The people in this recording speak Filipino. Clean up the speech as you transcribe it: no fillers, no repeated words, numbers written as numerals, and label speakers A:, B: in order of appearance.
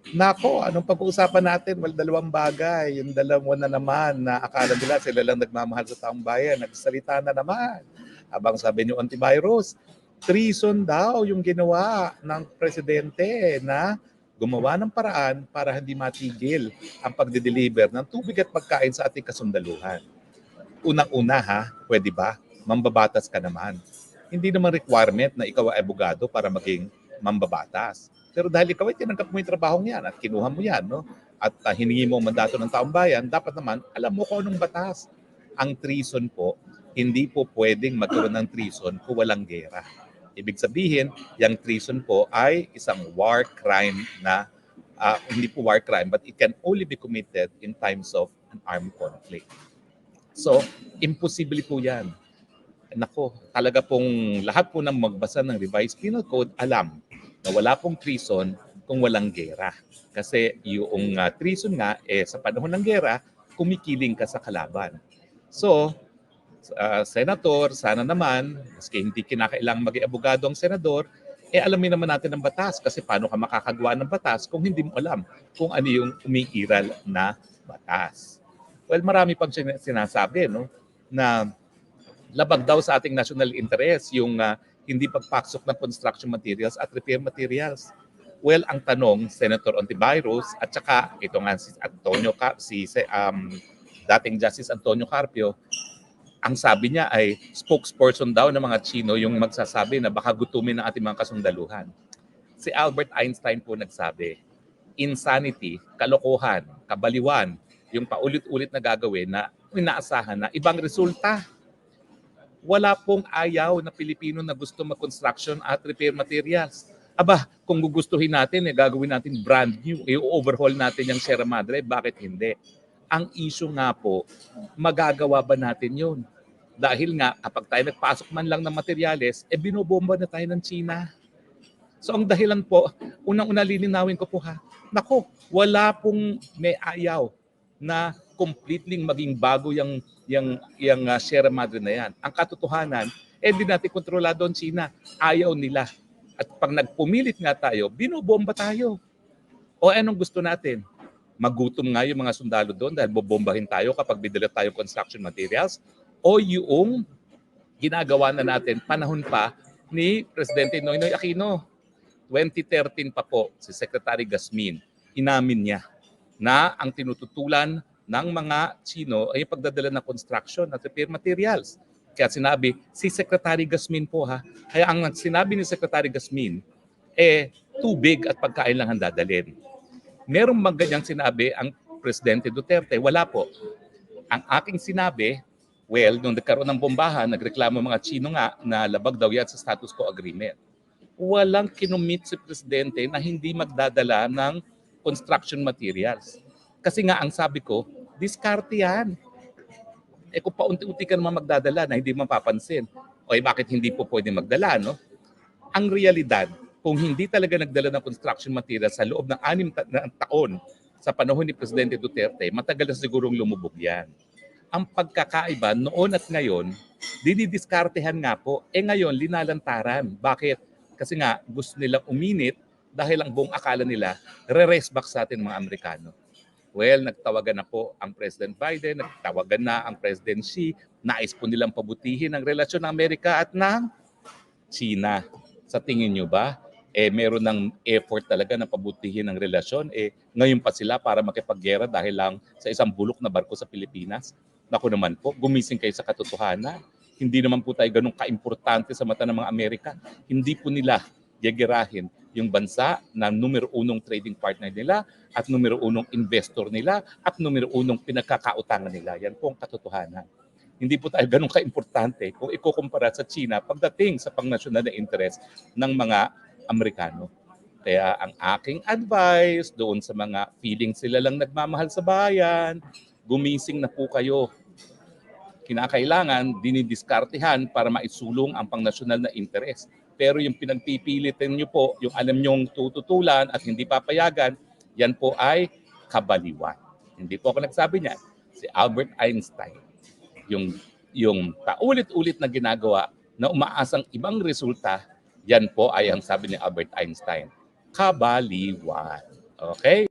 A: Nako, anong pag-uusapan natin? Well, dalawang bagay. Yung dalawa na naman na akala nila sila lang nagmamahal sa taong bayan. Nagsalita na naman. Abang sabi ni Antivirus, treason daw yung ginawa ng presidente na gumawa ng paraan para hindi matigil ang pagde-deliver ng tubig at pagkain sa ating kasundaluhan. Unang-una ha, pwede ba? Mambabatas ka naman. Hindi naman requirement na ikaw ay abogado para maging mambabatas. Pero dahil ikaw ay tinanggap mo yung trabaho yan at kinuha mo yan, no? At hiningi mo ang mandato ng taong bayan, dapat naman alam mo kung anong batas. Ang treason po, hindi po pwedeng magkaroon ng treason kung walang gera. Ibig sabihin, yung treason po ay isang war crime na hindi po war crime, but it can only be committed in times of an armed conflict. So, imposible po yan. Nako, talaga pong lahat po ng magbasa ng revised penal code alam na wala pong treason kung walang gera. Kasi yung treason nga, sa panahon ng gera, kumikiling ka sa kalaban. So, senator, sana naman, maski hindi kinakailangang maging abogado ang senador, alamin naman natin ang batas kasi paano ka makakagawa ng batas kung hindi mo alam kung ano yung umiiral na batas. Well, marami pang sinasabi, no, na labag daw sa ating national interest yung hindi pagpaksok ng construction materials at repair materials. Well, ang tanong, Senator Antivirus at saka ito nga si Antonio dating Justice Antonio Carpio, ang sabi niya ay spokesperson daw ng mga Chino yung magsasabi na baka gutumin ng ating mga kasundaluhan. Si Albert Einstein po nagsabi, insanity, kalokohan, kabaliwan, yung paulit-ulit na gagawin na inaasahan na ibang resulta. Wala pong ayaw na Pilipino na gusto mag-construction at repair materials. Aba, kung gugustuhin natin, gagawin natin brand new, i-overhaul natin yung Sierra Madre, bakit hindi? Ang issue nga po, magagawa ba natin yun? Dahil nga, kapag tayo nagpasok man lang ng materyales, binobomba na tayo ng China. So ang dahilan po, unang-una lilinawin ko po ha, nako, wala pong may ayaw na completely maging bago yung Sierra Madre na yan. Ang katotohanan, hindi natin kontrolado ang China. Ayaw nila. At pag nagpumilit nga tayo, binobomba tayo. O anong gusto natin? Magutom nga yung mga sundalo doon dahil bobombahin tayo kapag bidala tayo construction materials? O yung ginagawa na natin panahon pa ni Presidente Noynoy Aquino. 2013 pa po, si Secretary Gasmin, inamin niya na ang tinututulan ng mga Chino ay pagdadala ng construction at repair materials. Kaya sinabi, si Secretary Gasmin po ha, kaya ang sinabi ni Secretary Gasmin, tubig at pagkain lang ang dadalhin. Merong maganyang sinabi ang Presidente Duterte, wala po. Ang aking sinabi, well, nung nagkaroon ng bombahan, nagreklamo mga Chino nga na labag daw yan sa status quo agreement. Walang kinumit si Presidente na hindi magdadala ng construction materials. Kasi nga ang sabi ko, diskarte yan. Kung paunti-unti ka naman magdadala na hindi mapapansin, bakit hindi po pwede magdala, no? Ang realidad, kung hindi talaga nagdala ng construction materials sa loob ng 6 na taon sa panahon ni Presidente Duterte, matagal na sigurong lumubog yan. Ang pagkakaiba noon at ngayon, dinidiskartehan nga po. Ngayon, linalantaran. Bakit? Kasi nga, gusto nilang uminit dahil ang buong akala nila, re-race back sa atin mga Amerikano. Well, nagtawagan na po ang President Biden, nagtawagan na ang President Xi, nais po nilang pabutihin ang relasyon ng Amerika at ng China. Sa tingin nyo ba, meron ng effort talaga na pabutihin ang relasyon? Ngayon pa sila para makipaggera dahil lang sa isang bulok na barko sa Pilipinas? Naku naman po, gumising kayo sa katotohanan. Hindi naman po tayo ganun kaimportante sa mata ng mga Amerika. Hindi po nila gagerahin yung bansa na numero 1 trading partner nila at numero 1 investor nila at numero 1 pinagkakautangan nila. Yan po ang katotohanan. Hindi po tayo ganun ka-importante kung ikukumpara sa China pagdating sa pangnasyonal na interest ng mga Amerikano. Kaya ang aking advice doon sa mga feeling sila lang nagmamahal sa bayan, gumising na po kayo. Kinakailangan, dinidiskartehan para maisulong ang pangnasyonal na interest. Pero yung pinagpipilitin nyo po, yung alam nyong tututulan at hindi papayagan, yan po ay kabaliwan. Hindi po ako nagsabi niyan. Si Albert Einstein. Yung paulit-ulit na ginagawa na umaasang ibang resulta, yan po ay ang sabi ni Albert Einstein, kabaliwan. Okay?